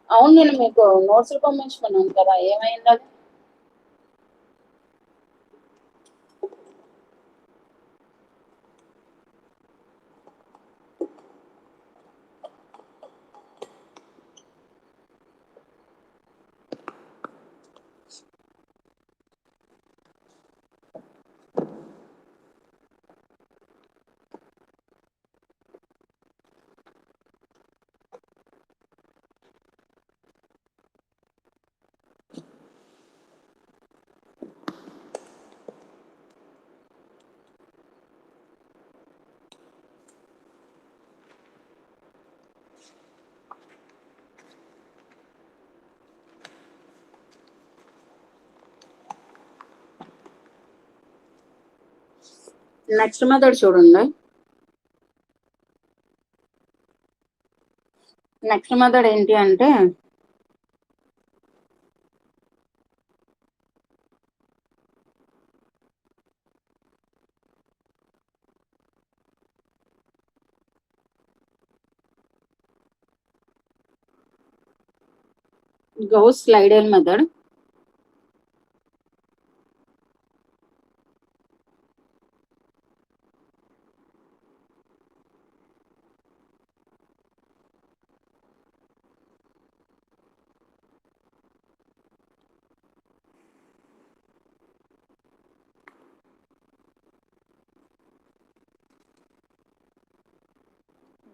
అవును, నేను మీకు నోట్స్ పంపించుకున్నాను కదా, ఏమైంది అది? నెక్స్ట్ మెథడ్ చూడండి. నెక్స్ట్ మెథడ్ ఏంటి అంటే, గౌస్ స్లైడర్ మెథడ్.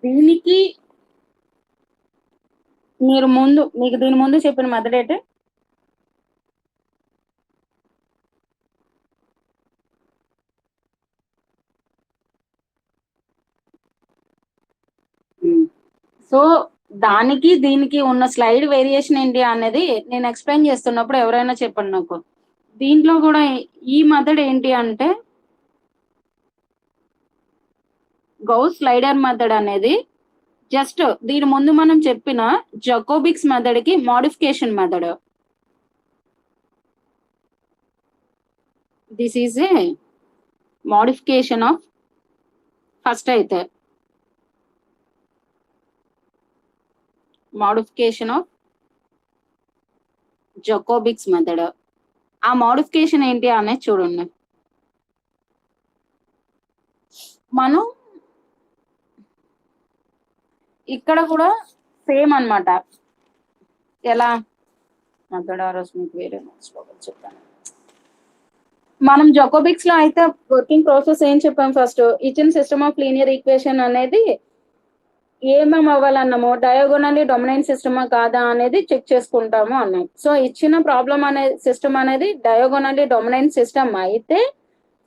దీనికి మీకు దీని ముందు చెప్పిన మెథడ్ ఏంటి? సో దానికి దీనికి ఉన్న స్లైడ్ వేరియేషన్ ఏంటి అనేది నేను ఎక్స్ప్లెయిన్ చేస్తున్నప్పుడు ఎవరైనా చెప్పండి నాకు. దీంట్లో కూడా ఈ మెథడ్ ఏంటి అంటే, గౌస్ స్లైడర్ మెథడ్ అనేది జస్ట్ దీని ముందు మనం చెప్పిన జకోబిక్స్ మెథడ్ కి modification method. This is a modification of first అయితే మోడిఫికేషన్ ఆఫ్ జకోబిక్స్ మెథడ్. ఆ మోడిఫికేషన్ ఏంటి అనేది చూడండి. మనం ఇక్కడ కూడా సేమ్ అన్నమాట. ఎలా మెథడ్ ఆ రోజు మీకు వేరే నోట్స్ లో చెప్పాను. మనం జకోబిక్స్ లో అయితే వర్కింగ్ ప్రాసెస్ ఏం చెప్పాం, ఫస్ట్ ఇచ్చిన సిస్టమ్ ఆఫ్ లీనియర్ ఈక్వేషన్ అనేది ఏమేమి అవ్వాలన్నామో డయాగోనల్లీ డొమినెంట్ సిస్టమా కాదా అనేది చెక్ చేసుకుంటాము అన్నాం. సో ఇచ్చిన ప్రాబ్లం అనే సిస్టమ్ అనేది డయాగోనల్లీ డొమినెంట్ సిస్టమ్ అయితే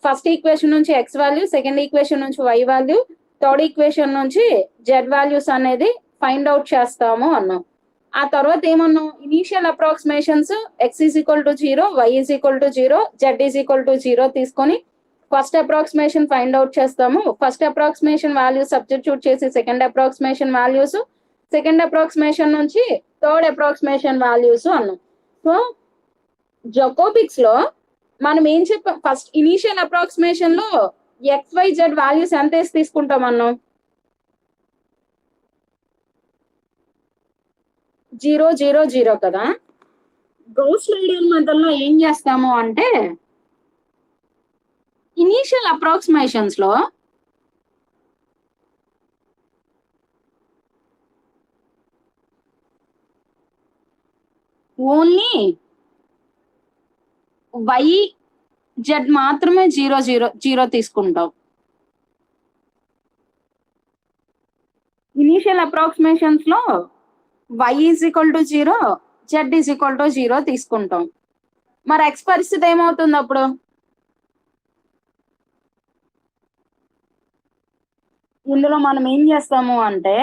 ఫస్ట్ ఈక్వేషన్ నుంచి ఎక్స్ వాల్యూ, సెకండ్ ఈక్వేషన్ నుంచి వై వాల్యూ, థర్డ్ ఈక్వేషన్ నుంచి జెడ్ వాల్యూస్ అనేది ఫైండ్ అవుట్ చేస్తాము అన్నాం. ఆ తర్వాత ఏమన్నాం, initial approximations x is equal to 0, y is equal to 0, z is equal to 0 తీసుకొని ఫస్ట్ అప్రాక్సిమేషన్ ఫైండ్ అవుట్ చేస్తాము. ఫస్ట్ అప్రాక్సిమేషన్ వాల్యూస్ సబ్స్టిట్యూట్ చేసి second approximation values, second approximation నుంచి థర్డ్ అప్రాక్సిమేషన్ వాల్యూస్ అన్నాం. సో జకోబిక్స్ లో మనం ఏం చెప్పాం, first initial approximation లో ఎక్స్ వై జెడ్ వాల్యూస్ ఎంత వేసి తీసుకుంటాం అన్నాం, 0 0 0 కదా. గౌస్ స్లైడర్ మెథడ్ లో ఏం చేస్తాము అంటే, ఇనీషియల్ అప్రాక్సిమేషన్స్ లో ఓన్లీ వై జెడ్ మాత్రమే 0 0 0 తీసుకుంటాం. ఇనీషియల్ అప్రాక్సిమేషన్స్ లో y is equal to 0, z is equal to 0 తీసుకుంటాం. మరి ఎక్స్ పరిస్థితి ఏమవుతుంది అప్పుడు? ఇందులో మనం ఏం చేస్తాము అంటే,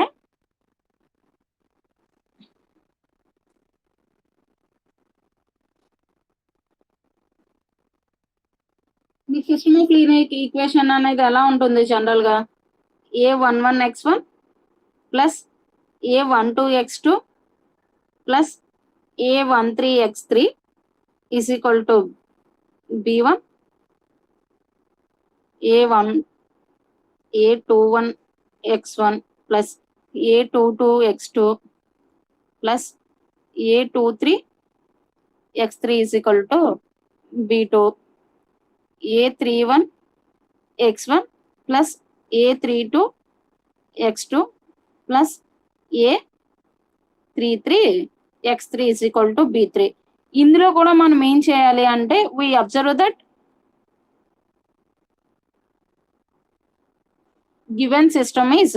మీ సిస్టమ్ ఆఫ్ లీనియర్ ఈక్వేషన్ అనేది ఎలా ఉంటుంది జనరల్ గా, a11x1 plus a12x2 plus a13x3 is equal to b1, a21x1 plus a22x2 plus A23 x3 is equal to B2 A31 x1 plus A32 x2 plus A33 x3 is equal to B3. ఇందులో కూడా మనం ఏం చేయాలి అంటే we observe that given system is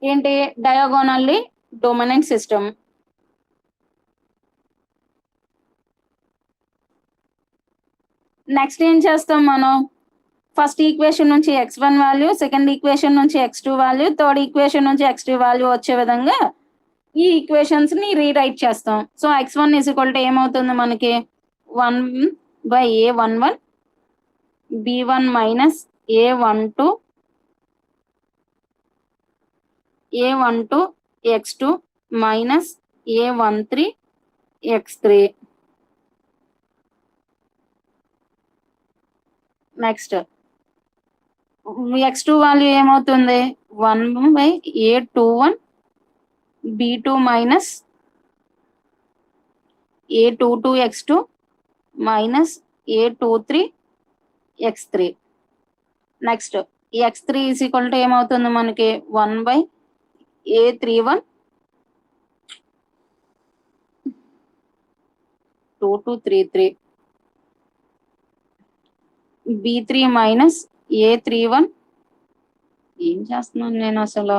ఏంటి diagonally dominant system. Next ఏం చేస్తాం మనం, ఫస్ట్ ఈక్వేషన్ నుంచి x1 వాల్యూ, సెకండ్ ఈక్వేషన్ నుంచి x2 వాల్యూ, థర్డ్ ఈక్వేషన్ నుంచి x2 వాల్యూ వచ్చే విధంగా ఈ ఈక్వేషన్స్ ని రీరైట్ చేస్తాం. So x1 is equal to ఏమవుతుంది మనకి 1/a11 b1 minus a12 x2 minus a13 x3. Next x2 value ఏమవుతుంది 1/a21 b2 minus a22 x2 minus a23 x3. Next x3 is equal to ఏమవుతుంది మనకి 1/a31 2233 b3 minus a31. ఏం చేస్తున్నాను నేను అసలు,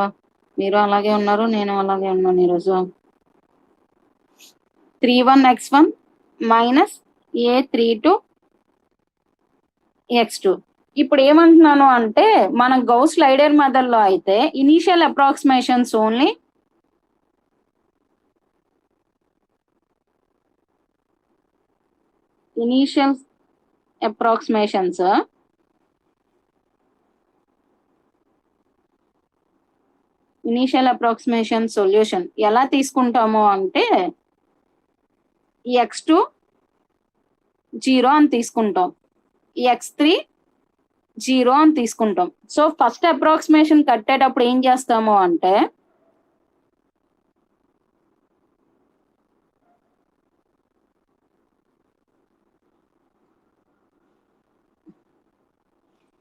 మీరు అలాగే ఉన్నారు, నేను అలాగే ఉన్నాను ఈరోజు. 31x1 minus a32 x2. ఇప్పుడు ఏమంటున్నాను అంటే మనం గౌస్ లైడర్ మెథడ్ లో అయితే initial approximations only initial approximation solution ఎలా తీసుకుంటాము అంటే x2 0 అని తీసుకుంటాం, x3 0 అని తీసుకుంటాం. సో ఫస్ట్ అప్రాక్సిమేషన్ కట్టేటప్పుడు ఏం చేస్తాము అంటే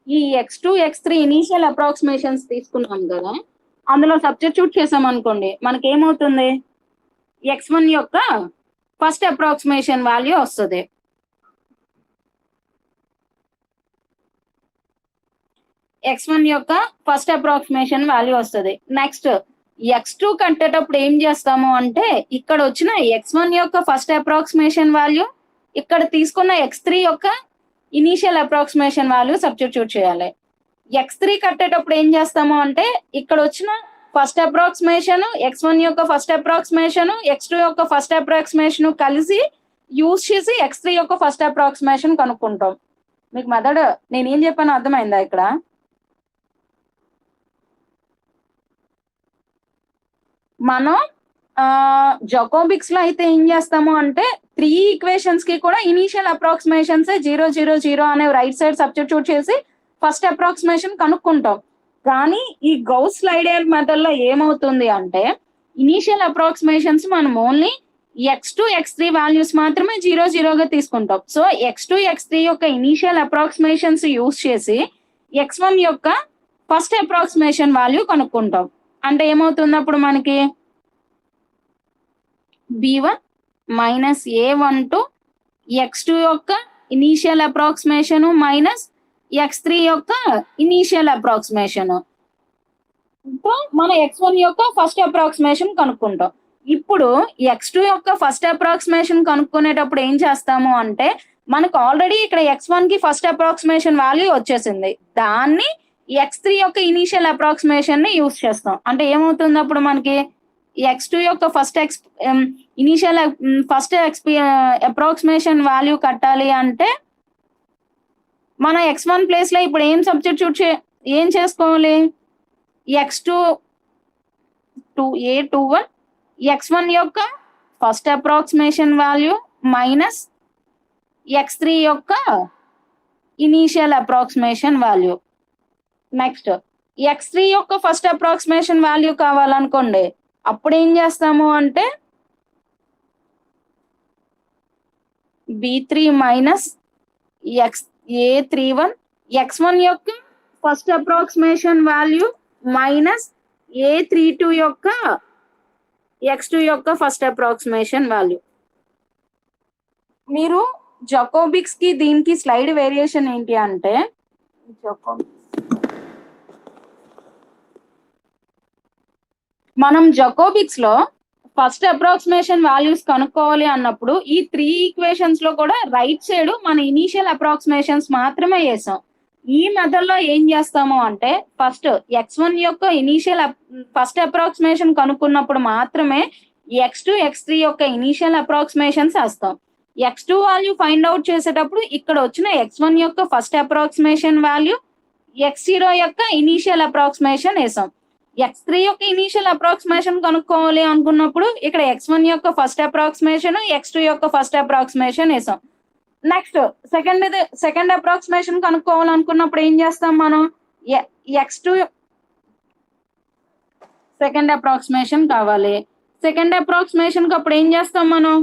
ఈ x2 x3 ఇనీషియల్ అప్రాక్సిమేషన్స్ తీసుకున్నాం కదా, అందులో సబ్స్టిట్యూట్ చేసాం అనుకోండి మనకి ఏమవుతుంది x1 యొక్క ఫస్ట్ అప్రాక్సిమేషన్ వాల్యూ వస్తుంది. x1 యొక్క ఫస్ట్ అప్రాక్సిమేషన్ వాల్యూ వస్తుంది. నెక్స్ట్ x2 కట్టేటప్పుడు ఏం చేస్తాము అంటే ఇక్కడ వచ్చిన x1 యొక్క ఫస్ట్ అప్రాక్సిమేషన్ వాల్యూ, ఇక్కడ తీసుకున్న x3 యొక్క ఇనీషియల్ అప్రాక్సిమేషన్ వాల్యూ సబ్స్టిట్యూట్ చేయాలి. x3 కట్టేటప్పుడు ఏం చేస్తాము అంటే ఇక్కడ వచ్చిన ఫస్ట్ అప్రాక్సిమేషన్, x1 యొక్క ఫస్ట్ అప్రాక్సిమేషన్, x2 యొక్క ఫస్ట్ అప్రాక్సిమేషన్ కలిసి యూజ్ చేసి x3 యొక్క ఫస్ట్ అప్రాక్సిమేషన్ కనుక్కుంటాం. మీకు మెథడ్ నేను ఏం చెప్పానో అర్థమైందా? ఇక్కడ మనం జాకోబిక్స్ లో అయితే ఏం చేస్తాము అంటే 3 ఈక్వేషన్స్ కి కూడా ఇనీషియల్ అప్రాక్సిమేషన్స్ 0 0 0 అనే రైట్ సైడ్ సబ్స్టిట్యూట్ చేసి ఫస్ట్ అప్రాక్సిమేషన్ కనుక్కుంటాం. కానీ ఈ గౌస్ లైడర్ మెథడ్ లో ఏమవుతుంది అంటే ఇనీషియల్ అప్రాక్సిమేషన్స్ మనం ఓన్లీ x2 x3 వాల్యూస్ మాత్రమే 0 0 గా తీసుకుంటాం. సో x2 x3 యొక్క ఇనీషియల్ అప్రాక్సిమేషన్స్ యూజ్ చేసి x1 యొక్క ఫస్ట్ అప్రాక్సిమేషన్ వాల్యూ కనుక్కుంటాం. అంటే ఏమవుతుంది అప్పుడు మనకి b1 మైనస్ a12 x2 యొక్క ఇనీషియల్ అప్రాక్సిమేషన్ మైనస్ x3 యొక్క ఇనీషియల్ అప్రాక్సిమేషన్, మన x1 యొక్క ఫస్ట్ అప్రాక్సిమేషన్ కనుక్కుంటాం. ఇప్పుడు x2 యొక్క ఫస్ట్ అప్రాక్సిమేషన్ కనుక్కునేటప్పుడు ఏం చేస్తాము అంటే మనకు ఆల్రెడీ ఇక్కడ x1 కి ఫస్ట్ అప్రాక్సిమేషన్ వాల్యూ వచ్చేసింది, దాన్ని x3 యొక్క ఇనీషియల్ అప్రాక్సిమేషన్ ని యూజ్ చేస్తాం. అంటే ఏమవుతుంది అప్పుడు మనకి x2 యొక్క first initial first approximation value కట్టాలి అంటే మన x1 ప్లేస్ లో ఇప్పుడు ఏం సబ్స్టిట్యూట్ ఏం చేసుకోవాలి, x2 a21 x1 యొక్క first approximation value minus x3 యొక్క initial approximation value. Next x3 యొక్క ఫస్ట్ అప్రాక్సిమేషన్ వాల్యూ కావాలనుకోండి, అప్పుడు ఏం చేస్తాము అంటే b3 మైనస్ a31 x1 యొక్క first approximation value minus a32 యొక్క x2 యొక్క ఫస్ట్ అప్రాక్సిమేషన్ వాల్యూ. మీరు జకోబిక్స్ కి దీనికి స్లైడ్ వేరియేషన్ ఏంటి అంటే, మనం జకోబిక్స్ లో ఫస్ట్ అప్రాక్సిమేషన్ వాల్యూస్ కనుక్కోవాలి అన్నప్పుడు ఈ 3 ఈక్వేషన్స్ లో కూడా రైట్ సైడ్ మన ఇనీషియల్ అప్రాక్సిమేషన్స్ మాత్రమే వేసాం. ఈ మెథడ్ లో ఏం చేస్తాము అంటే ఫస్ట్ x1 యొక్క ఇనీషియల్ ఫస్ట్ అప్రాక్సిమేషన్ కనుక్కున్నప్పుడు మాత్రమే x2 x3 యొక్క ఇనీషియల్ అప్రాక్సిమేషన్స్ వేస్తాం. x2 వాల్యూ ఫైండ్ అవుట్ చేసేటప్పుడు ఇక్కడ వచ్చిన x1 యొక్క ఫస్ట్ అప్రాక్సిమేషన్ వాల్యూ, x0 యొక్క ఇనీషియల్ అప్రాక్సిమేషన్ వేసాం. x3 యొక్క ఇనీషియల్ అప్రాక్సిమేషన్ కనుక్కోవాలి అనుకున్నప్పుడు ఇక్కడ x1 యొక్క ఫస్ట్ అప్రాక్సిమేషన్, x2 యొక్క ఫస్ట్ అప్రాక్సిమేషన్ వేసాం. నెక్స్ట్ సెకండ్ అప్రాక్సిమేషన్ కనుక్కోవాలనుకున్నప్పుడు ఏం చేస్తాం మనం, x2 సెకండ్ అప్రాక్సిమేషన్ కావాలి. సెకండ్ అప్రాక్సిమేషన్ కి అప్పుడు ఏం చేస్తాం మనం,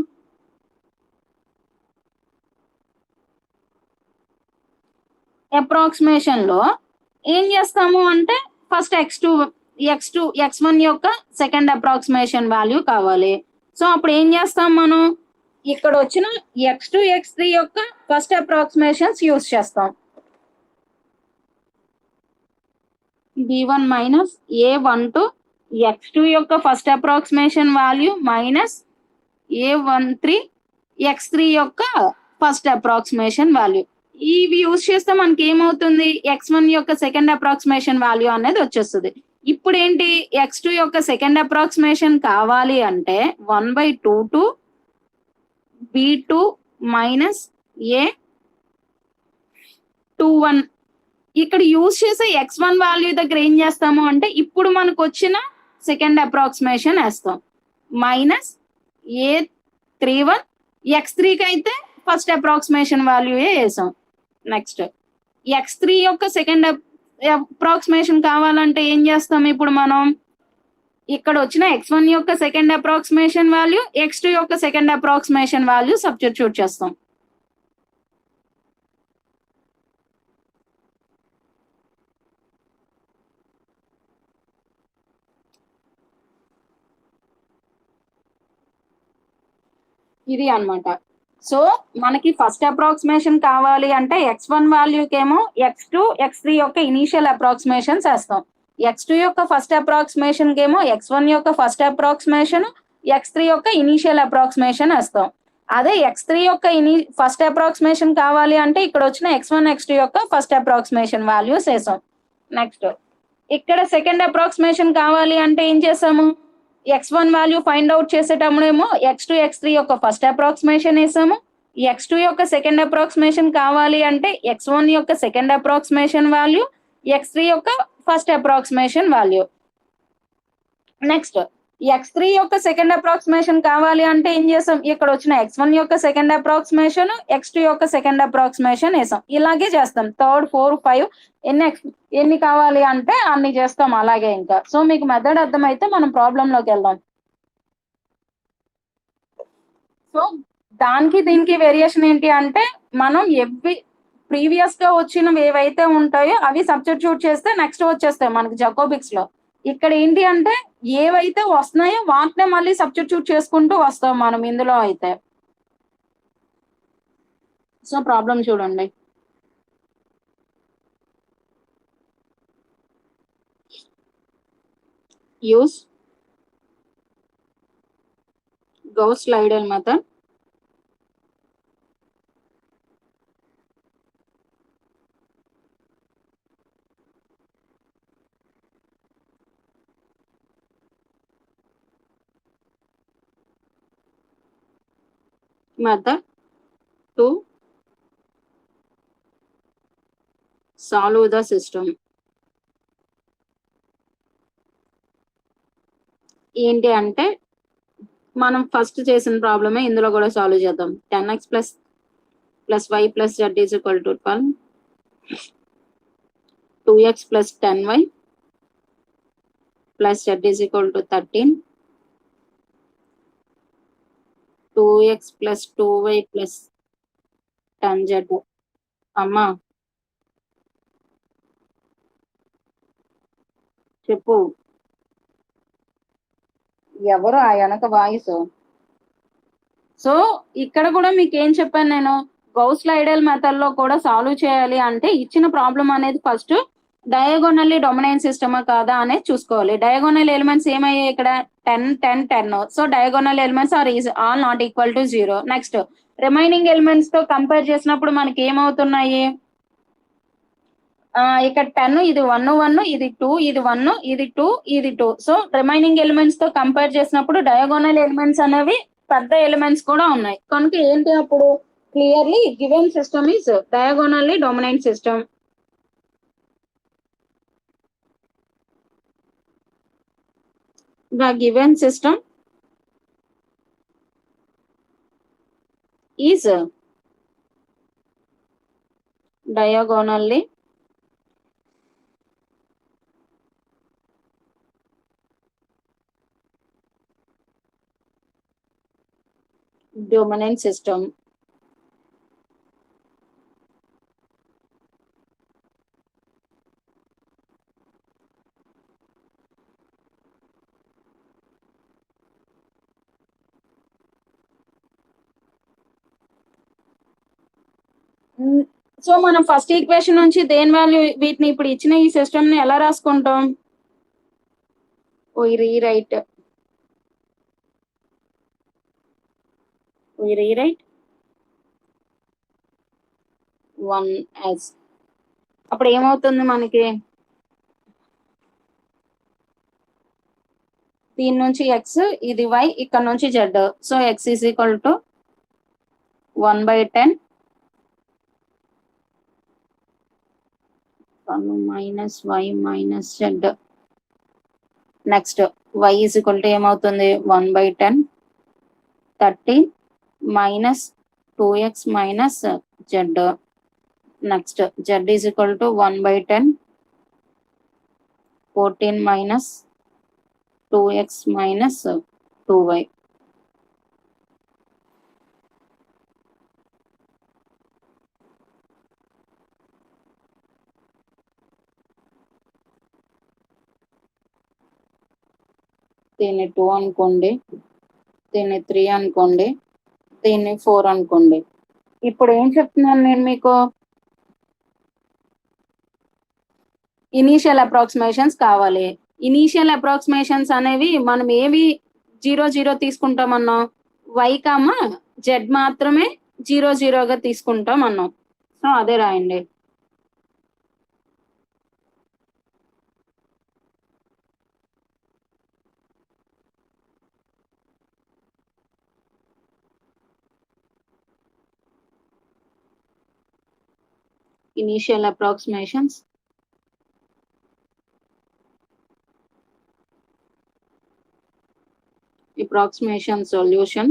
అప్రాక్సిమేషన్ లో ఏం చేస్తాము అంటే ఫస్ట్ x1 యొక్క సెకండ్ అప్రాక్సిమేషన్ వాల్యూ కావాలి. సో అప్పుడు ఏం చేస్తాం మనం, ఇక్కడ వచ్చిన x2 x3 యొక్క ఫస్ట్ అప్రాక్సిమేషన్స్ యూస్ చేస్తాం. b1 మైనస్ a12 x2 యొక్క first approximation value minus a13 x3 యొక్క ఫస్ట్ అప్రాక్సిమేషన్ వాల్యూ. ఇవి యూజ్ చేస్తే మనకి ఏమవుతుంది, x1 యొక్క సెకండ్ అప్రాక్సిమేషన్ వాల్యూ అనేది వచ్చేస్తుంది. ఇప్పుడు ఏంటి, x2 యొక్క సెకండ్ అప్రాక్సిమేషన్ కావాలి అంటే 1/2 to b2 మైనస్ a21. ఇక్కడ యూజ్ చేసే x1 వాల్యూ దగ్గర ఏం చేస్తాము అంటే ఇప్పుడు మనకు వచ్చిన సెకండ్ అప్రాక్సిమేషన్ వేస్తాం మైనస్ a31, x3కి అయితే ఫస్ట్ అప్రాక్సిమేషన్ వాల్యూ వేసాం. నెక్స్ట్ x3 యొక్క సెకండ్ అప్రాక్సిమేషన్ కావాలంటే ఏం చేస్తాం, ఇప్పుడు మనం ఇక్కడ వచ్చిన x1 యొక్క సెకండ్ అప్రాక్సిమేషన్ వాల్యూ, x2 యొక్క సెకండ్ అప్రాక్సిమేషన్ వాల్యూ సబ్స్టిట్యూట్ చేస్తాం. ఇది అన్నమాట. సో మనకి ఫస్ట్ అప్రాక్సిమేషన్ కావాలి అంటే x1 వాల్యూకేమో x2 x3 యొక్క ఇనీషియల్ అప్రాక్సిమేషన్స్ వేస్తాం. x2 యొక్క ఫస్ట్ అప్రాక్సిమేషన్ కేమో x1 యొక్క ఫస్ట్ అప్రాక్సిమేషన్, x3 యొక్క ఇనీషియల్ అప్రాక్సిమేషన్ వేస్తాం. అదే x3 యొక్క ఫస్ట్ అప్రాక్సిమేషన్ కావాలి అంటే ఇక్కడ వచ్చిన x1 x2 యొక్క ఫస్ట్ అప్రాక్సిమేషన్ వాల్యూస్ వేసాం. నెక్స్ట్ ఇక్కడ సెకండ్ అప్రాక్సిమేషన్ కావాలి అంటే ఏం చేసాము, x1 value find out చేసేటప్పుడేమో x2 x3 యొక్క ఫస్ట్ అప్రాక్సిమేషన్ వేసాము. x2 యొక్క సెకండ్ అప్రాక్సిమేషన్ కావాలి అంటే x1 యొక్క సెకండ్ అప్రాక్సిమేషన్ వాల్యూ, x3 యొక్క first approximation value. Next x3 యొక్క సెకండ్ అప్రాక్సిమేషన్ కావాలి అంటే ఏం చేసాం, ఇక్కడ వచ్చిన x1 యొక్క సెకండ్ అప్రాక్సిమేషన్, x2 యొక్క సెకండ్ అప్రాక్సిమేషన్ వేసాం. ఇలాగే చేస్తాం. థర్డ్ 4 5 ఎన్ని కావాలి అంటే అన్ని చేస్తాం అలాగే ఇంకా. సో మీకు మెథడ్ అర్థమైతే మనం ప్రాబ్లం లోకి వెళ్దాం. సో దానికి దీనికి వేరియేషన్ ఏంటి అంటే మనం ప్రీవియస్ గా వచ్చినవి ఏవైతే ఉంటాయో అవి సబ్స్టిట్యూట్ చేస్తే నెక్స్ట్ వచ్చేస్తాయి మనకి జకోబిక్స్ లో. ఇక్కడ ఏంటి అంటే ఏవైతే వస్తున్నాయో వాటినే మళ్ళీ సబ్స్టిట్యూట్ చేసుకుంటూ వస్తాం మనం ఇందులో అయితే. సో ప్రాబ్లం చూడండి. Use Gauss-Seidel method. Method to solve the system. ఏంటి అంటే మనం ఫస్ట్ చేసిన ప్రాబ్లమే ఇందులో కూడా సాల్వ్ చేద్దాం. 10x plus plus y plus z is equal to 12. 2x plus 10y plus z is equal to 13. 2x plus 2y plus 10z. అమ్మా చెప్పు, ఎవరు ఆ వెనక వాయిస్? సో ఇక్కడ కూడా మీకు ఏం చెప్పాను నేను, గౌస్ ఐడియల్ మెథడ్ లో కూడా సాల్వ్ చేయాలి అంటే ఇచ్చిన ప్రాబ్లం అనేది ఫస్ట్ డయాగోనల్లీ డొమినెంట్ సిస్టమా కాదా అనేది చూసుకోవాలి. డయాగోనల్ ఎలిమెంట్స్ ఏమయ్యాయి ఇక్కడ 10 10 10. So diagonal elements are is all not equal to 0. Next remaining elements తో కంపేర్ చేసినప్పుడు మనకి ఏమవుతున్నాయి, ఇక్కడ 10, ఇది 1 1, ఇది 2, ఇది 1, ఇది 2, ఇది 2. సో రిమైనింగ్ ఎలిమెంట్స్ తో కంపేర్ చేసినప్పుడు డయాగోనల్ ఎలిమెంట్స్ అనేవి పెద్ద ఎలిమెంట్స్ కూడా ఉన్నాయి. కనుక ఏంటి అప్పుడు clearly given system is diagonally dominant system. The given system is diagonally dominant system. So మనం ఫస్ట్ ఈక్వేషన్ నుంచి దేని వాల్యూ, వీటిని ఇప్పుడు ఇచ్చిన ఈ సిస్టమ్ ని ఎలా రాసుకుంటాం? we rewrite 1 as. అప్పుడు ఏమవుతుంది మనకి, దీని నుంచి x, ఇది y, ఇక్కడ నుంచి z. So x is equal to 1/10 minus y minus z. Next y is equal to ఏమవుతుంది 1/10 30 minus 2x minus z. Next z is equal to 1/10 14 minus 2x minus 2y. దీన్ని 2 అనుకోండి, దీన్ని 3 అనుకోండి, దీన్ని 4 అనుకోండి. ఇప్పుడు ఏం చెప్తున్నాను నేను మీకు, ఇనీషియల్ అప్రాక్సిమేషన్స్ కావాలి. ఇనీషియల్ అప్రాక్సిమేషన్స్ అనేవి మనం ఏవి 0 0 తీసుకుంటాం అన్నాం, y, z మాత్రమే 0 0గా తీసుకుంటాం అన్నాం. సో అదే రాయండి. Initial approximations. Approximation solution.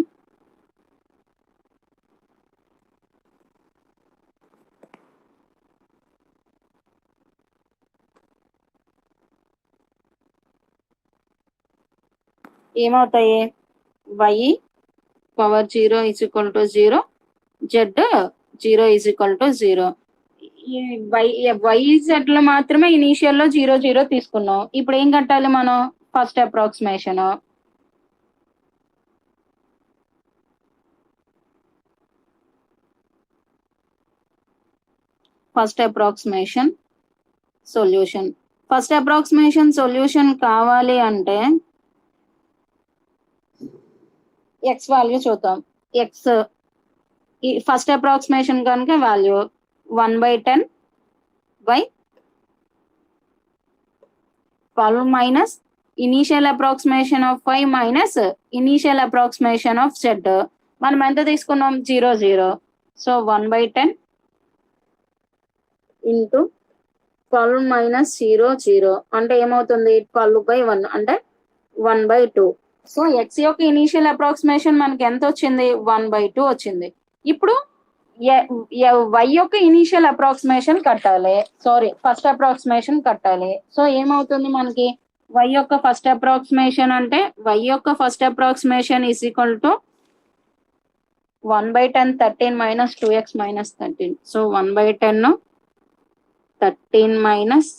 ఏమవుతాయి, y power 0 is equal to 0, z 0 is equal to 0. YZ లో మాత్రమే ఇనీషియల్ లో 0 0 తీసుకున్నాం. ఇప్పుడు ఏం కట్టాలి మనం, first approximation. First approximation solution. First approximation solution కావాలి అంటే x వాల్యూ చూద్దాం. x ఫస్ట్ అప్రాక్సిమేషన్ కనుక value 1/10 by 12 minus initial approximation of y minus initial approximation of z. మనం ఎంత తీసుకున్నాం 0 0. సో 1/10 ఇంటూ 12 minus 0 0 అంటే ఏమవుతుంది 12/1 అంటే 1/2. సో x యొక్క ఇనీషియల్ అప్రాక్సిమేషన్ మనకి ఎంత వచ్చింది 1/2 వచ్చింది. ఇప్పుడు వై యొక్క ఇనీషియల్ అప్రాక్సిమేషన్ కట్టాలి, సారీ ఫస్ట్ అప్రాక్సిమేషన్ కట్టాలి. సో ఏమవుతుంది మనకి, వై యొక్క ఫస్ట్ అప్రాక్సిమేషన్ అంటే వై యొక్క first approximation is equal to 1/10 13 minus 2x minus 13. So 1/10 13 minus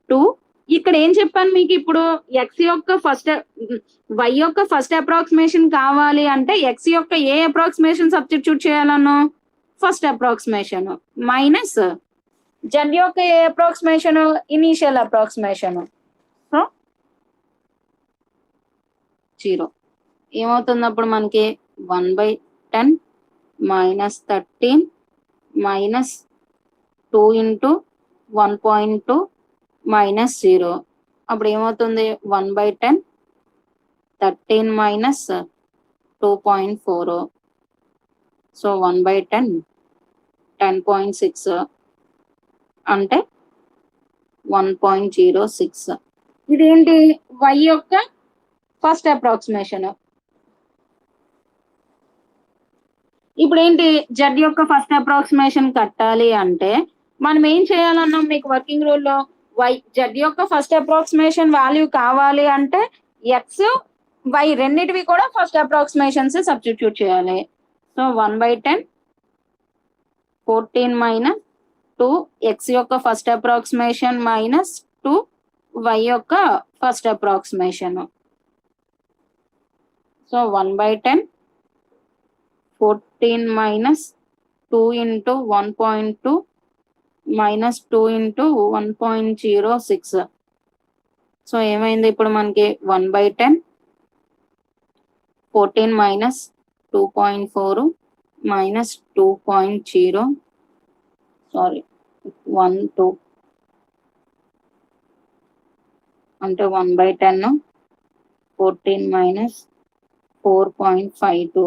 2. ఇక్కడ ఏం చెప్పాను మీకు, ఇప్పుడు ఎక్స్ యొక్క వై యొక్క ఫస్ట్ అప్రాక్సిమేషన్ కావాలి అంటే ఎక్స్ యొక్క ఏ అప్రాక్సిమేషన్ సబ్స్టిట్యూట్ చేయాలను, ఫస్ట్ అప్రాక్సిమేషన్ మైనస్ జెడ్ యొక్క ఏ అప్రాక్సిమేషన్, ఇనీషియల్ అప్రాక్సిమేషన్. సో 0 ఏమవుతుంది అప్పుడు మనకి 1/10 మైనస్ 13 మైనస్ 2 ఇంటూ 1.2 మైనస్ 0. అప్పుడు ఏమవుతుంది 1/10 13 మైనస్ 2.4. సో 1/10 10.6 అంటే 1.06. ఇదేంటి వై యొక్క ఫస్ట్ అప్రాక్సిమేషన్. ఇప్పుడు ఏంటి జెడ్ యొక్క ఫస్ట్ అప్రాక్సిమేషన్ కట్టాలి అంటే మనం ఏం చేయాలన్నాం మీకు వర్కింగ్ రూల్లో, జెడ్ యొక్క ఫస్ట్ అప్రాక్సిమేషన్ వాల్యూ కావాలి అంటే ఎక్స్ వై రెండిటివి కూడా ఫస్ట్ అప్రాక్సిమేషన్స్ సబ్స్టిట్యూట్ చేయాలి. సో 1/10 14 మైనస్ 2 ఎక్స్ యొక్క ఫస్ట్ అప్రాక్సిమేషన్ మైనస్ 2 వై యొక్క first approximation. So 1/10 14 minus 2 into 1.2 minus 2 into 1.06. So ఏమైంది ఇప్పుడు మనకి 1/10 14 మైనస్ 2.4 మైనస్ 2.0 సారీ 1 2 అంటే 1/10 14 మైనస్ 4.52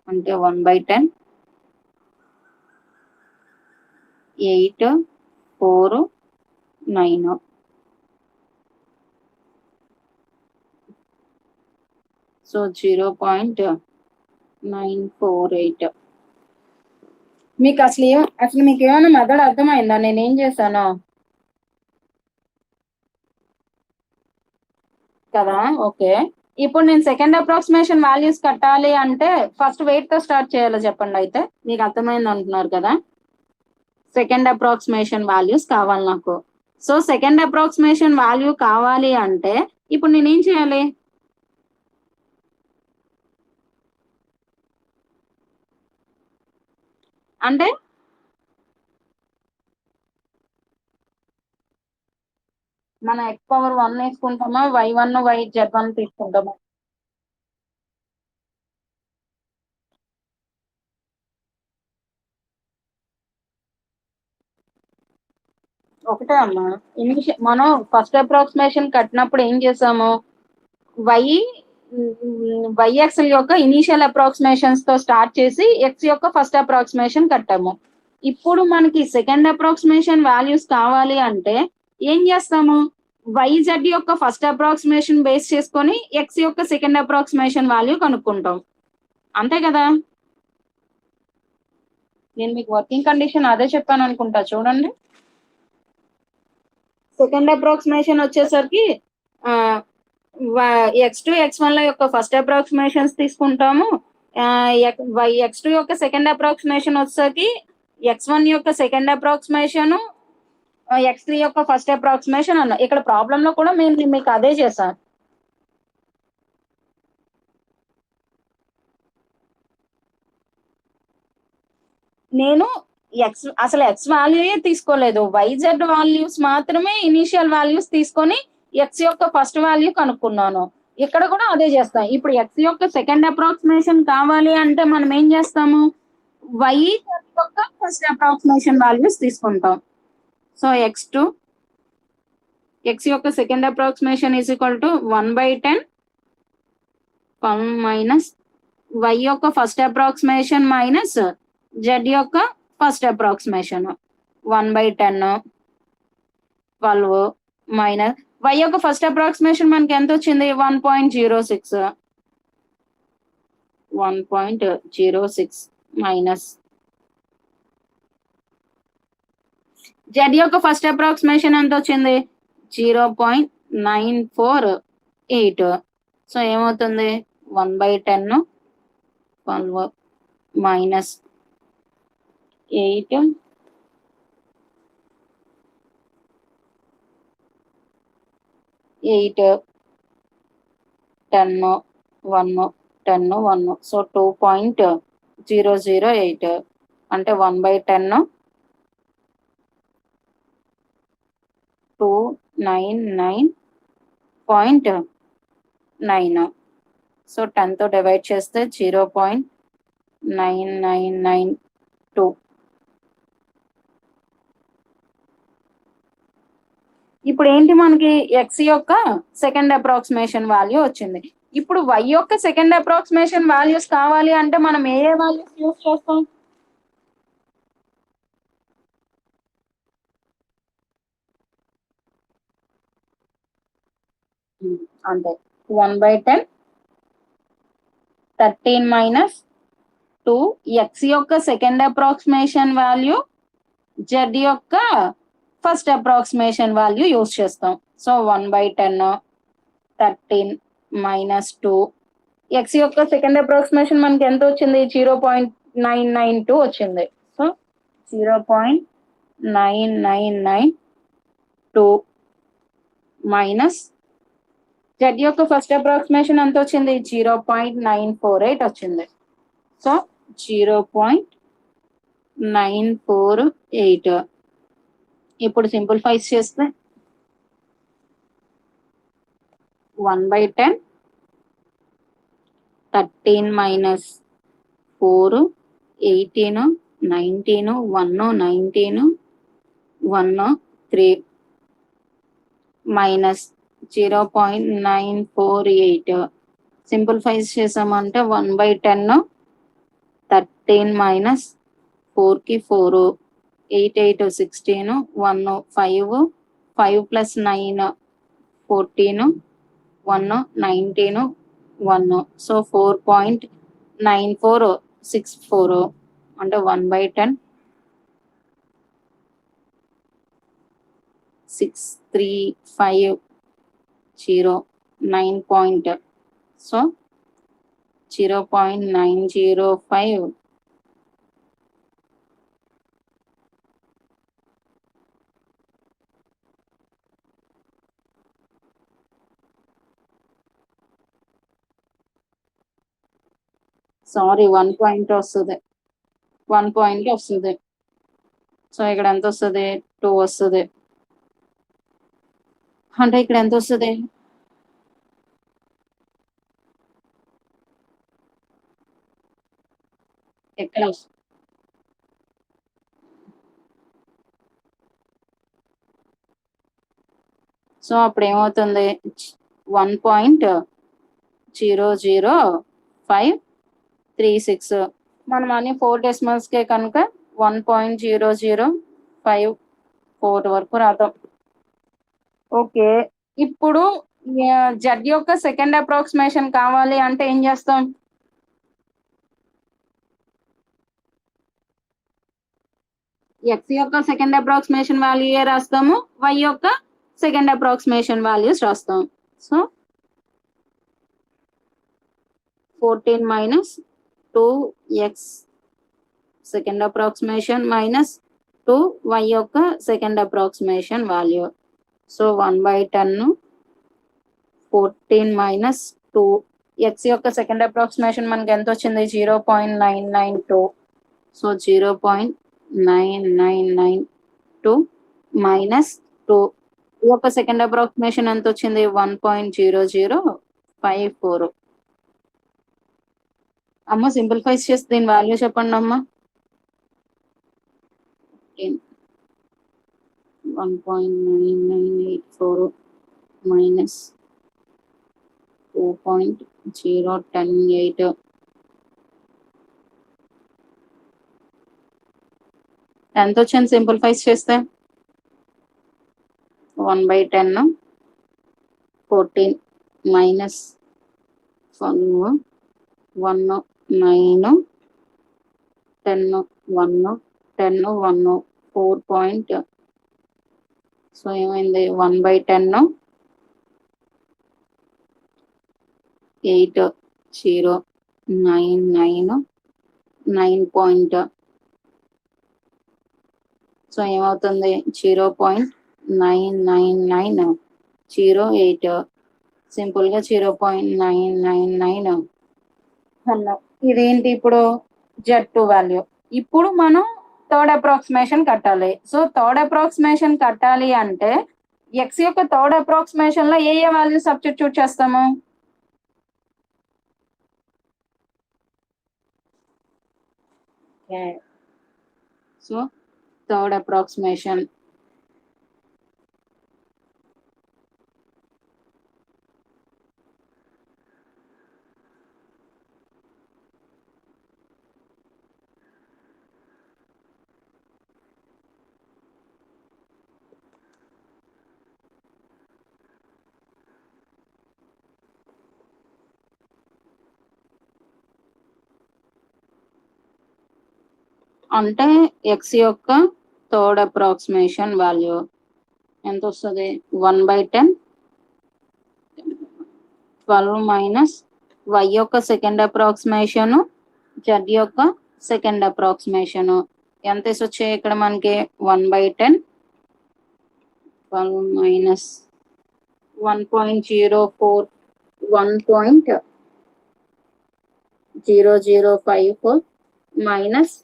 అంటే 1/10 8 4 9. సో 0.948. మీకు అసలు మీకు ఏమైనా మెథడ్ అర్థమైందా నేనేం చేశాను కదా? ఓకే, ఇప్పుడు నేను సెకండ్ అప్రాక్సిమేషన్ వాల్యూస్ కట్టాలి అంటే ఫస్ట్ వెయిట్ తో స్టార్ట్ చేయాలో చెప్పండి. అయితే మీకు అర్థమైంది అంటున్నారు కదా, సెకండ్ అప్రాక్సిమేషన్ వాల్యూస్ కావాలి నాకు. సో సెకండ్ అప్రాక్సిమేషన్ వాల్యూ కావాలి అంటే ఇప్పుడు నేనేం చేయాలి, అంటే మన x⁴1 వేసుకుంటామా, y1 z1 తీసుకుంటామా? ఒకటే అమ్మా. మనం ఫస్ట్ అప్రాక్సిమేషన్ కట్టినప్పుడు ఏం చేసాము, వైఎక్స్ యొక్క ఇనీషియల్ అప్రాక్సిమేషన్స్ తో స్టార్ట్ చేసి ఎక్స్ యొక్క ఫస్ట్ అప్రాక్సిమేషన్ కట్టాము. ఇప్పుడు మనకి సెకండ్ అప్రాక్సిమేషన్ వాల్యూస్ కావాలి అంటే ఏం చేస్తాము, వైజెడ్ యొక్క ఫస్ట్ అప్రాక్సిమేషన్ బేస్ చేసుకొని ఎక్స్ యొక్క సెకండ్ అప్రాక్సిమేషన్ వాల్యూ కనుక్కుంటాం, అంతే కదా? నేను మీకు వర్కింగ్ కండిషన్ అదే చెప్పాను అనుకుంటా, చూడండి. సెకండ్ అప్రాక్సిమేషన్ వచ్చేసరికి x2 x1 యొక్క ఫస్ట్ అప్రాక్సిమేషన్స్ తీసుకుంటాము, x2 యొక్క సెకండ్ అప్రాక్సిమేషన్ వచ్చేసరికి x1 యొక్క సెకండ్ అప్రాక్సిమేషన్, x3 యొక్క ఫస్ట్ అప్రాక్సిమేషన్ అన్న. ఇక్కడ ప్రాబ్లం లో కూడా మేము మీకు అదే చేశాను. నేను అసలు ఎక్స్ వాల్యూయే తీసుకోలేదు, వైజెడ్ వాల్యూస్ మాత్రమే ఇనీషియల్ వాల్యూస్ తీసుకొని ఎక్స్ యొక్క ఫస్ట్ వాల్యూ కనుక్కున్నాను. ఇక్కడ కూడా అదే చేస్తాం. ఇప్పుడు ఎక్స్ యొక్క సెకండ్ అప్రాక్సిమేషన్ కావాలి అంటే మనం ఏం చేస్తాము, వై యొక్క ఫస్ట్ అప్రాక్సిమేషన్ వాల్యూస్ తీసుకుంటాం. సో ఎక్స్ యొక్క second approximation is equal to 1/10 minus y యొక్క ఫస్ట్ అప్రాక్సిమేషన్ మైనస్ జెడ్ యొక్క ఫస్ట్ అప్రాక్సిమేషన్ 1/10 12 మైనస్ వై యొక్క ఫస్ట్ అప్రాక్సిమేషన్ మనకి ఎంత వచ్చింది, 1.06. 1.06 మైనస్ జెడ్ యొక్క ఫస్ట్ అప్రాక్సిమేషన్ ఎంత వచ్చింది 0.948. సో ఏమవుతుంది 1/10 12 మైనస్ 8 8 10 1 10 1 సో 2.008 అంటే 1/10 299.9. సో 10తో డివైడ్ చేస్తే 0.9992. ఇప్పుడు ఏంటి మనకి ఎక్స్ యొక్క సెకండ్ అప్రాక్సిమేషన్ వాల్యూ వచ్చింది. ఇప్పుడు వై యొక్క సెకండ్ అప్రాక్సిమేషన్ వాల్యూస్ కావాలి అంటే మనం ఏ వాల్యూస్ యూస్ చేస్తాం అంటే 1/10 13 మైనస్ 2 ఎక్స్ యొక్క సెకండ్ అప్రాక్సిమేషన్ వాల్యూ జెడ్ యొక్క ఫస్ట్ అప్రాక్సిమేషన్ వాల్యూ యూస్ చేస్తాం. సో 1/10 13 మైనస్ 2 ఎక్స్ యొక్క సెకండ్ అప్రాక్సిమేషన్ మనకి ఎంత వచ్చింది 0.992 వచ్చింది. సో 0.9992 మైనస్ జెడ్ యొక్క ఫస్ట్ అప్రాక్సిమేషన్ ఎంత వచ్చింది 0.948 వచ్చింది. సో 0.948. ఇప్పుడు సింప్లిఫైస్ చేస్తే 1/10 13 మైనస్ 4 18 19 1 19 1 3 మైనస్ 0.948. సింప్లిఫైస్ చేసామంటే 1/10 13 మైనస్ 4కి 4 8 8 16 1 5 5 ప్లస్ 9 14 1 19 1 సో 4.9464 అంటే 1/10 6350 9 సో 0.905 సారీ 1 పాయింట్ వస్తుంది 1 పాయింట్ వస్తుంది. సో ఇక్కడ ఎంత వస్తుంది 2 వస్తుంది. అంటే ఇక్కడ ఎంత వస్తుంది ఎక్కడ వస్తుంది సో అప్పుడు ఏమవుతుంది 1.00536 మనం అన్ని 4 డెసిమల్స్కే కనుక 1.0054 వరకు రాద్దాం. ఓకే ఇప్పుడు జెడ్ యొక్క సెకండ్ అప్రాక్సిమేషన్ కావాలి అంటే ఏం చేస్తాం ఎక్స్ యొక్క సెకండ్ అప్రాక్సిమేషన్ వాల్యూ రాస్తాము వై యొక్క సెకండ్ అప్రాక్సిమేషన్ వాల్యూస్ రాస్తాం. So 14 minus 2x second approximation minus 2 y యొక్క second approximation value. So 1/10 14 minus 2 x యొక్క సెకండ్ అప్రాక్సిమేషన్ మనకి ఎంత వచ్చింది 0.992. సో 0.9992 మైనస్ 2 యొక్క సెకండ్ అప్రాక్సిమేషన్ ఎంత వచ్చింది 1.0054. అమ్మ సింప్లిఫైస్ చేసి దీని వాల్యూ చెప్పండి అమ్మ 1.9984 మైనస్ 2.018 ఎంత వచ్చింది సింప్లిఫైస్ చేస్తే 1/10 14 మైనస్ 1 9 10 1 10 1 4 పాయింట్. సో ఏమైంది 1/10 8 0 9 9 9 పాయింట్. సో ఏమవుతుంది 0.99908 సింపుల్గా 0.999 అన్నాం. ఇదేంటి ఇప్పుడు Z2 వాల్యూ. ఇప్పుడు మనం థర్డ్ అప్రాక్సిమేషన్ కట్టాలి. సో థర్డ్ అప్రాక్సిమేషన్ కట్టాలి అంటే x యొక్క థర్డ్ అప్రాక్సిమేషన్ లో ఏ వాల్యూ సబ్స్టిట్యూట్ చేస్తాము? సో థర్డ్ అప్రాక్సిమేషన్ అంటే x యొక్క థర్డ్ అప్రాక్సిమేషన్ వాల్యూ ఎంత వస్తుంది? 1/10 12 మైనస్ y యొక్క సెకండ్ అప్రాక్సిమేషన్, z యొక్క సెకండ్ అప్రాక్సిమేషన్ ఎంత వచ్చాయి ఇక్కడ మనకి? 1/10 12 మైనస్ 1.04 1.0054 మైనస్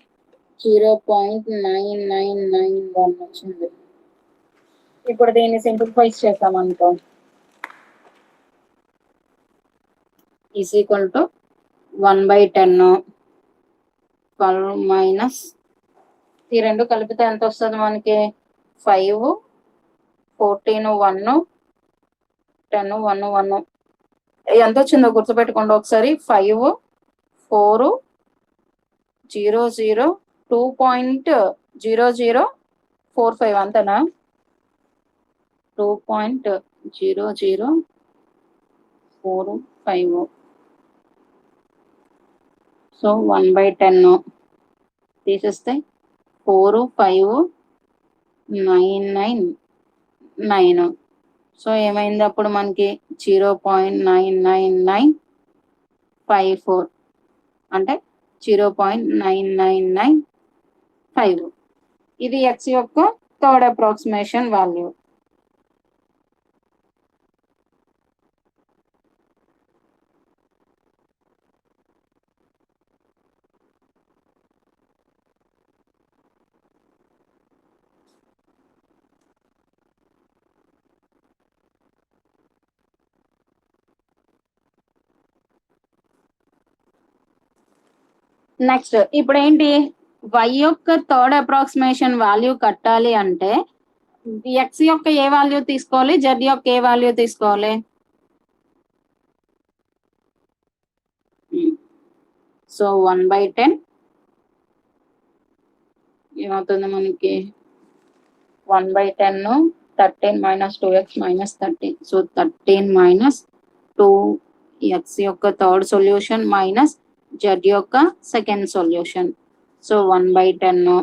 0.9991 వచ్చింది. ఇప్పుడు దీన్ని సింప్లిఫై చేద్దాం అనుకో. ఈజ్ ఈక్వల్ టు 1/10 12 మైనస్ ఈ రెండు కలిపితే ఎంత వస్తుంది మనకి? 5 14 1 10 1 1 ఎంత వచ్చిందో గుర్తుపెట్టుకోండి ఒకసారి. 5 4 0 0 2.0045 అంతేనా? 2.0045. సో 1/10 తీసేస్తే 4 5 9 9. సో ఏమైంది అప్పుడు మనకి? 0.99954 అంటే 0.9995. ఇది x యొక్క థర్డ్ అప్రాక్సిమేషన్ వాల్యూ. నెక్స్ట్ ఇప్పుడు ఏంటి? y యొక్క థర్డ్ అప్రాక్సిమేషన్ వాల్యూ కట్టాలి అంటే x యొక్క ఏ వాల్యూ తీసుకోవాలి, z యొక్క ఏ వాల్యూ తీసుకోవాలి? సో 1/10 ఏమవుతుంది మనకి? 1/10 13 minus 2x minus 13. So 13 minus 2x యొక్క థర్డ్ సొల్యూషన్ మైనస్ z యొక్క second solution. So 1/10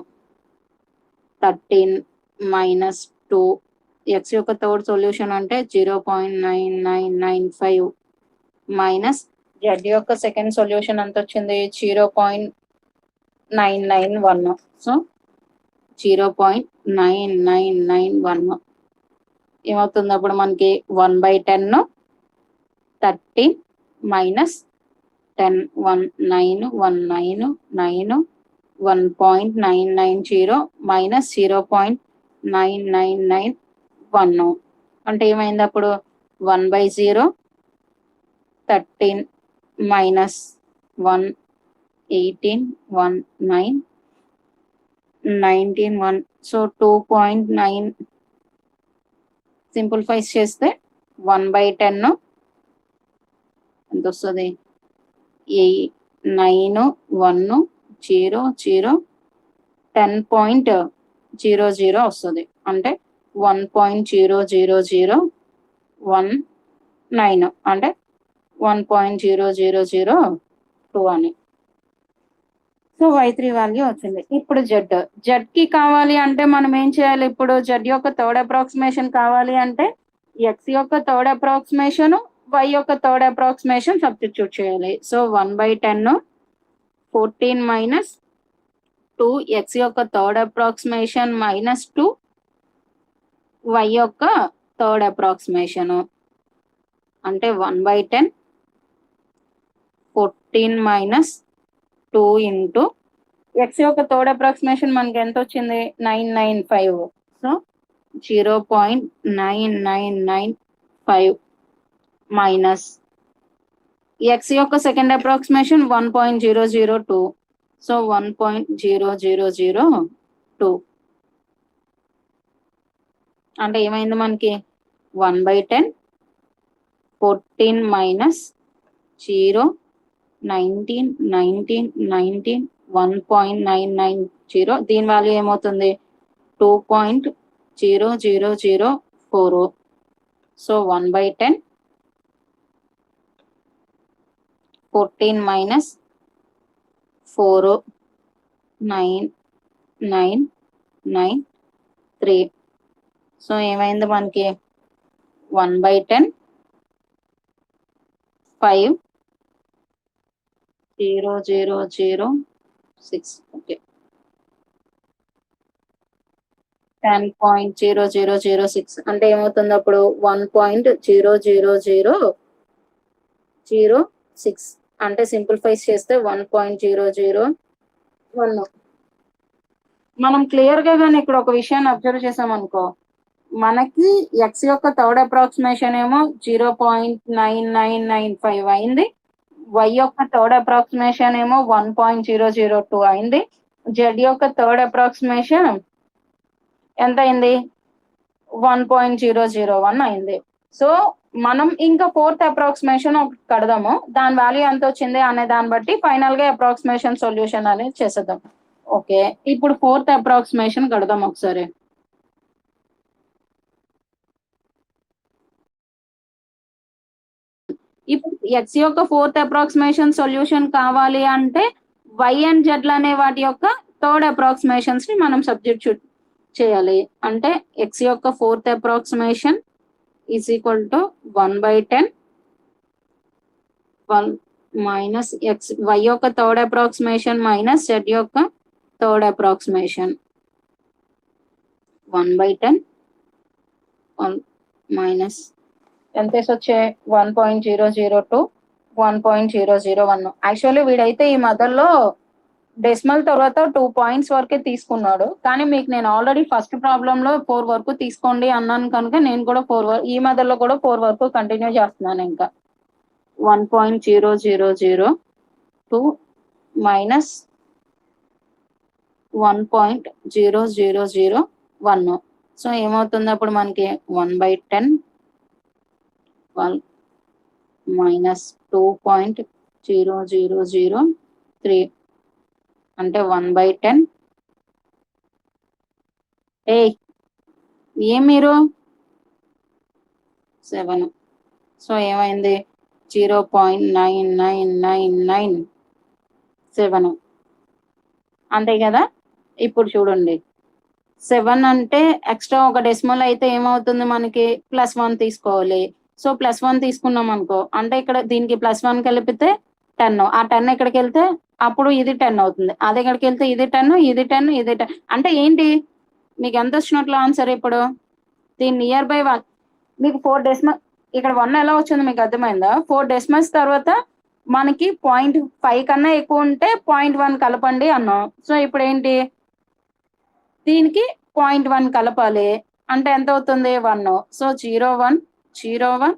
13 minus 2 x యొక్క థర్డ్ సొల్యూషన్ అంటే 0.9995 మైనస్ z యొక్క సెకండ్ సొల్యూషన్ ఎంత వచ్చింది? 0.991. సో 0.9991 ఏమవుతుంది అప్పుడు మనకి? 1/10 13 మైనస్ 10 19 19 9 1.990 మైనస్ 0.9991 అంటే ఏమైంది అప్పుడు? 1/0 13 మైనస్ 1 18 1 9 19 1. సో 2.9 సింప్లిఫై చేస్తే 1/10 ఎంత వస్తుంది? 9 1 0 0 10.00 వస్తుంది. అంటే 1.00019 అంటే 1.0002 అని. సో y3 వాల్యూ వచ్చింది. ఇప్పుడు జెడ్ కి కావాలి అంటే మనం ఏం చేయాలి? ఇప్పుడు జెడ్ యొక్క థర్డ్ అప్రాక్సిమేషన్ కావాలి అంటే ఎక్స్ యొక్క థర్డ్ అప్రాక్సిమేషన్, y యొక్క థర్డ్ అప్రాక్సిమేషన్ సబ్స్టిట్యూట్ చేయాలి. సో 1/10 14 మైనస్ 2 ఎక్స్ యొక్క థర్డ్ అప్రాక్సిమేషన్ మైనస్ 2 y యొక్క థర్డ్ అప్రాక్సిమేషన్ అంటే 1/10 14 మైనస్ 2 ఇంటూ ఎక్స్ యొక్క థర్డ్ అప్రాక్సిమేషన్ మనకి ఎంత వచ్చింది? 995. సో 0.9995 మైనస్ ఎక్స్ యొక్క సెకండ్ అప్రాక్సిమేషన్ 1.002. సో 1.0002 అంటే ఏమైంది మనకి? 1/10 14 మైనస్ 0 19 19 19 1.990. దీని వాల్యూ ఏమవుతుంది? 2.0004. So 1/10 14 minus 4 9993. సో ఏమైంది మనకి? 1/10 5 0006. ఓకే, 10.0006 అంటే ఏమవుతుంది అప్పుడు? 1.00006 అంటే సింప్లిఫై చేస్తే 1.001. మనం క్లియర్ గా కానీ ఇక్కడ ఒక విషయాన్ని అబ్జర్వ్ చేసాం అనుకో, మనకి ఎక్స్ యొక్క థర్డ్ అప్రాక్సిమేషన్ ఏమో 0.9995 అయింది, y యొక్క థర్డ్ అప్రాక్సిమేషన్ ఏమో 1.002 అయింది, జెడ్ యొక్క థర్డ్ అప్రాక్సిమేషన్ ఎంత అయింది? 1.001 అయింది. సో మనం ఇంకా ఫోర్త్ అప్రాక్సిమేషన్ ఒకటి కడదాము, దాని వాల్యూ ఎంత వచ్చింది అనే దాన్ని బట్టి ఫైనల్ గా అప్రాక్సిమేషన్ సొల్యూషన్ అనేది చేసేద్దాం. ఓకే, ఇప్పుడు ఫోర్త్ అప్రాక్సిమేషన్ కడదాం ఒకసారి. ఇప్పుడు ఎక్స్ యొక్క ఫోర్త్ అప్రాక్సిమేషన్ సొల్యూషన్ కావాలి అంటే y అండ్ z అనే వాటి యొక్క థర్డ్ అప్రాక్సిమేషన్స్ ని మనం సబ్స్టిట్యూట్ చేయాలి. అంటే ఎక్స్ యొక్క fourth approximation is equal to 1/10 1 minus X y యొక్క థర్డ్ అప్రాక్సిమేషన్ మైనస్ z యొక్క థర్డ్ అప్రాక్సిమేషన్ 1/10 1 మైనస్ ఎంత వచ్చే 1.002 1.001. యాక్చువల్లీ వీడైతే ఈ మధ్యలో డెసిమల్ తర్వాత 2 పాయింట్స్ వరకే తీసుకున్నాడు, కానీ మీకు నేను ఆల్రెడీ ఫస్ట్ ప్రాబ్లం లో 4 వరకు తీసుకోండి అన్నాను కనుక నేను కూడా 4 ఈ మధ్యలో కూడా 4 వరకు కంటిన్యూ చేస్తున్నాను. ఇంకా 1.0002 మైనస్ 1.0001. సో ఏమవుతుంది అప్పుడు మనకి? 1/10 1 మైనస్ 2.0003 అంటే 1/10. ఏం మీరు 7. సో ఏమైంది? 0.9997 అంతే కదా. ఇప్పుడు చూడండి, 7 అంటే ఎక్స్ట్రా ఒక డెసిమల్ అయితే ఏమవుతుంది మనకి? +1 తీసుకోవాలి. సో +1 తీసుకున్నాం అనుకో, అంటే ఇక్కడ దీనికి +1 కలిపితే 10, ఆ 10 ఎక్కడికి వెళ్తే అప్పుడు ఇది 10 అవుతుంది, అది ఎక్కడికి వెళ్తే ఇది 10 ఇది 10 ఇది 10. అంటే ఏంటి మీకు ఎంత వచ్చినట్లు ఆన్సర్? ఇప్పుడు దీని నియర్ బై 1 మీకు 4 డెసిమల్, ఇక్కడ 1 ఎలా వచ్చింది మీకు అర్థమైందా? 4 డెసిమల్స్ తర్వాత మనకి 0.5 కన్నా ఎక్కువ ఉంటే 0.1 కలపండి అన్నాం. సో ఇప్పుడు ఏంటి? దీనికి 0.1 కలపాలి అంటే ఎంత అవుతుంది? 1. So 0.1 0.1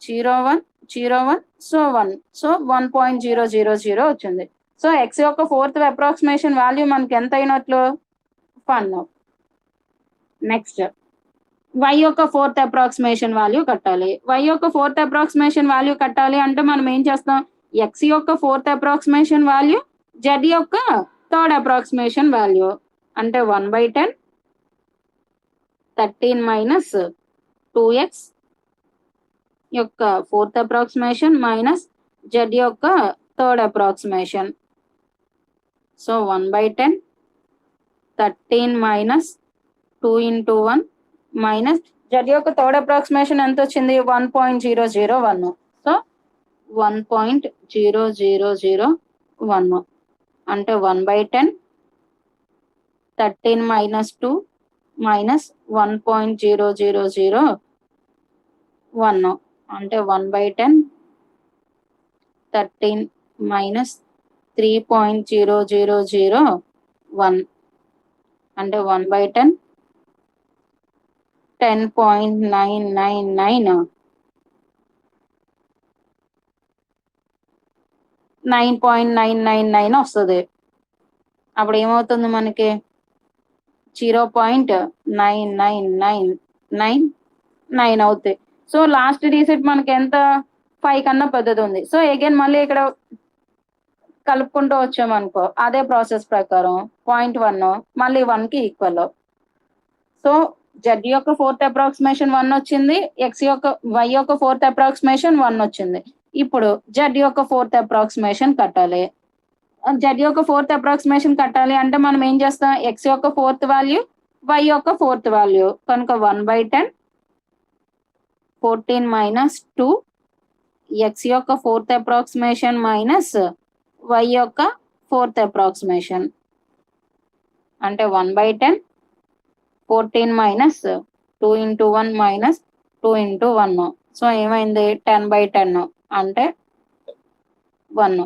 0.1 0.1 so 1. సో 1.000 వచ్చింది. సో ఎక్స్ యొక్క ఫోర్త్ అప్రాక్సిమేషన్ వాల్యూ మనకి ఎంత అయినట్లు? 1. నెక్స్ట్ y యొక్క ఫోర్త్ అప్రాక్సిమేషన్ వాల్యూ కట్టాలి. y యొక్క ఫోర్త్ అప్రాక్సిమేషన్ వాల్యూ కట్టాలి అంటే మనం ఏం చేస్తాం? x యొక్క ఫోర్త్ అప్రాక్సిమేషన్ వాల్యూ, z యొక్క థర్డ్ అప్రాక్సిమేషన్ వాల్యూ అంటే 1/10 13 మైనస్ 2x యొక్క ఫోర్త్ అప్రాక్సిమేషన్ మైనస్ z యొక్క third approximation. So 1/10 13 minus 2 into 1 minus Z యొక్క థర్డ్ అప్రాక్సిమేషన్ ఎంత వచ్చింది 1.001. సో 1.0001 అంటే 1/10 13 మైనస్ 2 మైనస్ 1.0001 అంటే 1/10 13 మైనస్ 3.0001 అంటే 1/10 10.999 9.999 వస్తుంది. అప్పుడు ఏమవుతుంది మనకి 0.99999 అవుతాయి. సో లాస్ట్ డిజిట్ మనకి ఎంత 5 కన్నా పెద్దది ఉంది. సో అగైన్ మళ్ళీ ఇక్కడ కలుపుకుంటూ వచ్చామనుకో అదే ప్రాసెస్ ప్రకారం 0.1 మళ్ళీ 1కి ఈక్వల్. సో జడ్ యొక్క ఫోర్త్ అప్రాక్సిమేషన్ 1 వచ్చింది, వై యొక్క ఫోర్త్ అప్రాక్సిమేషన్ 1 వచ్చింది. ఇప్పుడు జడ్ యొక్క ఫోర్త్ అప్రాక్సిమేషన్ కట్టాలి. జడ్ యొక్క ఫోర్త్ అప్రాక్సిమేషన్ కట్టాలి అంటే మనం ఏం చేస్తాం, ఎక్స్ యొక్క ఫోర్త్ వాల్యూ వై యొక్క ఫోర్త్ వాల్యూ కనుక 1/10 14 మైనస్ 2 ఎక్స్ యొక్క ఫోర్త్ అప్రాక్సిమేషన్ మైనస్ వై యొక్క ఫోర్త్ అప్రాక్సిమేషన్ అంటే 1/10 14 minus 2 into 1 minus 2 into 1. So ఏమైంది 10/10 అంటే 1.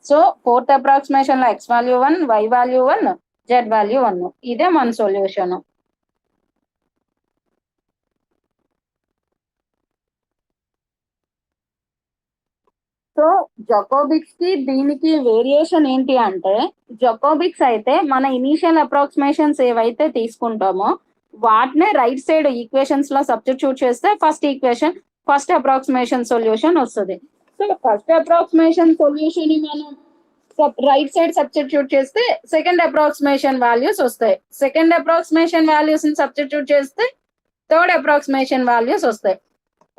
సో ఫోర్త్ అప్రాక్సిమేషన్ లో x value 1, y value 1, z value 1. ఇదే మన సొల్యూషన్. సో జకోబిక్స్ కి దీనికి వేరియేషన్ ఏంటి అంటే, జకోబిక్స్ అయితే మన ఇనీషియల్ అప్రాక్సిమేషన్స్ ఏవైతే తీసుకుంటామో వాటినే రైట్ సైడ్ ఈక్వేషన్స్ లో సబ్స్టిట్యూట్ చేస్తే ఫస్ట్ అప్రాక్సిమేషన్ సొల్యూషన్ వస్తుంది. సో ఫస్ట్ అప్రాక్సిమేషన్ సొల్యూషన్ మనం రైట్ సైడ్ సబ్స్టిట్యూట్ చేస్తే సెకండ్ అప్రాక్సిమేషన్ వాల్యూస్ వస్తాయి. సెకండ్ అప్రాక్సిమేషన్ వాల్యూస్ ని సబ్స్టిట్యూట్ చేస్తే థర్డ్ అప్రాక్సిమేషన్ వాల్యూస్ వస్తాయి.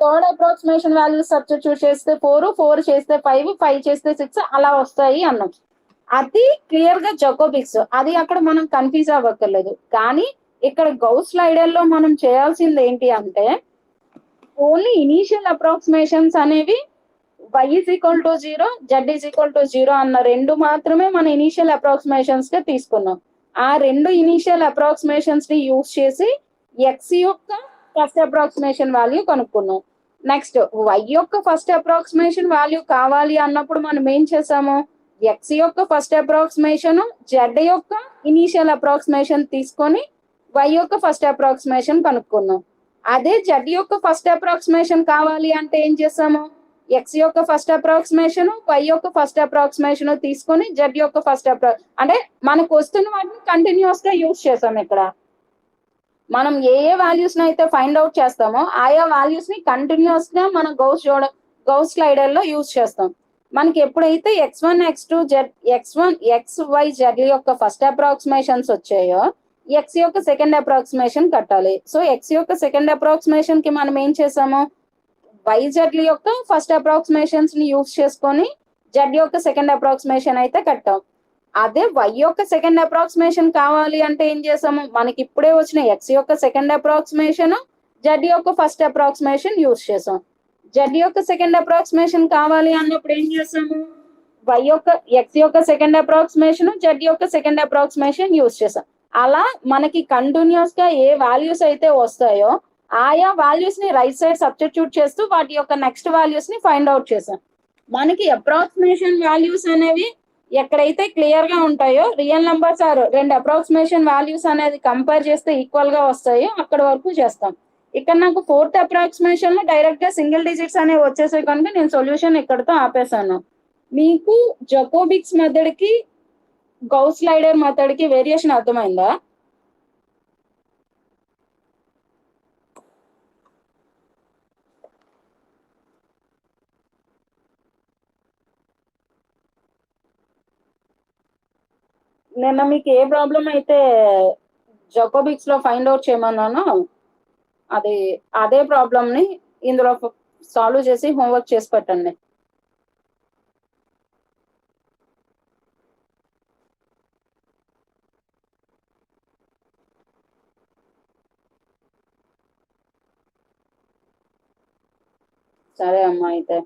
థర్డ్ అప్రాక్సిమేషన్ వాల్యూస్ సబ్స్టిట్యూట్ చేస్తే 4 చేస్తే 5 చేస్తే 6 అలా వస్తాయి అన్నాం. అది క్లియర్ గా జకోబిక్స్, అది అక్కడ మనం కన్ఫ్యూజ్ అవ్వక్కర్లేదు. కానీ ఇక్కడ గౌస్ స్లైడర్ లో మనం చేయాల్సింది ఏంటి అంటే, ఓన్లీ ఇనీషియల్ అప్రాక్సిమేషన్స్ అనేవి y is equal to 0, z is equal to 0 అన్న రెండు మాత్రమే మన ఇనీషియల్ అప్రాక్సిమేషన్స్ గా తీసుకున్నాం. ఆ రెండు ఇనీషియల్ అప్రాక్సిమేషన్స్ ని యూజ్ చేసి ఎక్స్ యొక్క ఫస్ట్ అప్రాక్సిమేషన్ వాల్యూ కనుక్కున్నాం. నెక్స్ట్ y యొక్క ఫస్ట్ అప్రాక్సిమేషన్ వాల్యూ కావాలి అన్నప్పుడు మనం ఏం చేసాము, ఎక్స్ యొక్క ఫస్ట్ అప్రాక్సిమేషన్ జెడ్ యొక్క ఇనీషియల్ అప్రాక్సిమేషన్ తీసుకొని y యొక్క ఫస్ట్ అప్రాక్సిమేషన్ కనుక్కున్నాం. అదే జెడ్ యొక్క ఫస్ట్ అప్రాక్సిమేషన్ కావాలి అంటే ఏం చేసాము, ఎక్స్ యొక్క ఫస్ట్ అప్రాక్సిమేషన్ వై యొక్క ఫస్ట్ అప్రాక్సిమేషన్ తీసుకొని జెడ్ యొక్క ఫస్ట్ అంటే మనకు వస్తున్న వాటిని కంటిన్యూస్ గా యూజ్ చేసాం. ఇక్కడ మనం ఏ వాల్యూస్ అయితే ఫైండ్ అవుట్ చేస్తామో ఆయా వాల్యూస్ ని కంటిన్యూస్ గా మనం గౌస్ స్లైడర్ లో యూజ్ చేస్తాం. మనకి ఎప్పుడైతే x1 x2 x1 xy z యొక్క ఫస్ట్ అప్రాక్సిమేషన్స్ వచ్చాయో ఎక్స్ యొక్క సెకండ్ అప్రాక్సిమేషన్ కట్టాలి. సో ఎక్స్ యొక్క సెకండ్ అప్రాక్సిమేషన్ కి మనం ఏం చేసాము, వైజెడ్ యొక్క ఫస్ట్ అప్రాక్సిమేషన్స్ ని యూజ్ చేసుకొని జెడ్ యొక్క సెకండ్ అప్రాక్సిమేషన్ అయితే కట్టాం. అదే వై యొక్క సెకండ్ అప్రాక్సిమేషన్ కావాలి అంటే ఏం చేసాము, మనకి ఇప్పుడే వచ్చిన ఎక్స్ యొక్క సెకండ్ అప్రాక్సిమేషన్ జెడ్ యొక్క ఫస్ట్ అప్రాక్సిమేషన్ యూజ్ చేసాం. జెడ్ యొక్క సెకండ్ అప్రాక్సిమేషన్ కావాలి అన్నప్పుడు ఏం చేసాము, ఎక్స్ యొక్క సెకండ్ అప్రాక్సిమేషన్ జెడ్ యొక్క సెకండ్ అప్రాక్సిమేషన్ యూజ్ చేసాం. అలా మనకి కంటిన్యూస్ గా ఏ వాల్యూస్ అయితే వస్తాయో ఆయా వాల్యూస్ ని రైట్ సైడ్ సబ్స్టిట్యూట్ చేస్తూ వాటి యొక్క నెక్స్ట్ వాల్యూస్ ని ఫైండ్ అవుట్ చేసాం. మనకి అప్రాక్సిమేషన్ వాల్యూస్ అనేవి ఎక్కడైతే క్లియర్ గా ఉంటాయో, రియల్ నెంబర్స్ ఆర్ రెండు అప్రాక్సిమేషన్ వాల్యూస్ అనేది కంపేర్ చేస్తే ఈక్వల్ గా వస్తాయో అక్కడ వరకు చేస్తాం. ఇక్కడ నాకు ఫోర్త్ అప్రాక్సిమేషన్ లో డైరెక్ట్ గా సింగిల్ డిజిట్స్ అనేవి వచ్చేసాయి కనుక నేను సొల్యూషన్ ఇక్కడతో ఆపేసాను. మీకు జకోబిక్స్ మెథడ్ కి గౌస్ స్లైడర్ మెథడ్ కి వేరియేషన్ అర్థమైందా? నిన్న మీకు ఏ ప్రాబ్లం అయితే జకోబిక్స్ లో ఫైండ్ అవుట్ చేయమన్నానో అదే ప్రాబ్లమ్ ని ఇందులో సాల్వ్ చేసి హోంవర్క్ చేసి పెట్టండి. సరే అమ్మా అయితే.